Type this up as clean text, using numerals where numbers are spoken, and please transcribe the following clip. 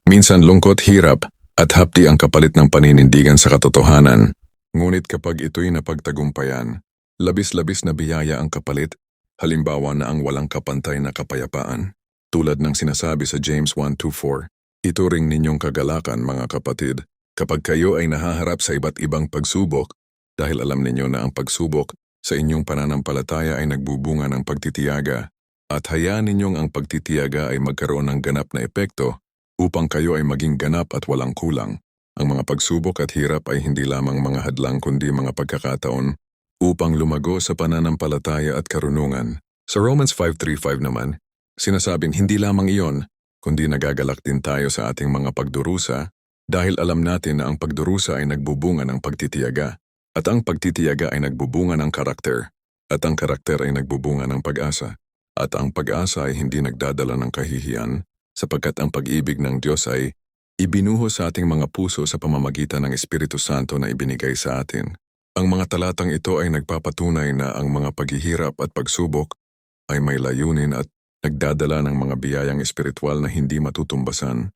Minsan lungkot, hirap, at hapdi ang kapalit ng paninindigan sa katotohanan. Ngunit kapag ito'y napagtagumpayan, labis-labis na biyaya ang kapalit, halimbawa na ang walang kapantay na kapayapaan. Tulad ng sinasabi sa James 1:24, ito ring ninyong kagalakan mga kapatid, kapag kayo ay nahaharap sa iba't ibang pagsubok, dahil alam ninyo na ang pagsubok sa inyong pananampalataya ay nagbubunga ng pagtitiyaga, at hayaan ninyong ang pagtitiyaga ay magkaroon ng ganap na epekto, upang kayo ay maging ganap at walang kulang. Ang mga pagsubok at hirap ay hindi lamang mga hadlang kundi mga pagkakataon upang lumago sa pananampalataya at karunungan. Sa Romans 5:35 naman, sinasabing hindi lamang iyon, kundi nagagalak din tayo sa ating mga pagdurusa dahil alam natin na ang pagdurusa ay nagbubunga ng pagtitiyaga, at ang pagtitiyaga ay nagbubunga ng karakter, at ang karakter ay nagbubunga ng pag-asa, at ang pag-asa ay hindi nagdadala ng kahihiyan, sapagkat ang pag-ibig ng Diyos ay ibinuhos sa ating mga puso sa pamamagitan ng Espiritu Santo na ibinigay sa atin. Ang mga talatang ito ay nagpapatunay na ang mga paghihirap at pagsubok ay may layunin at nagdadala ng mga biyayang espiritual na hindi matutumbasan.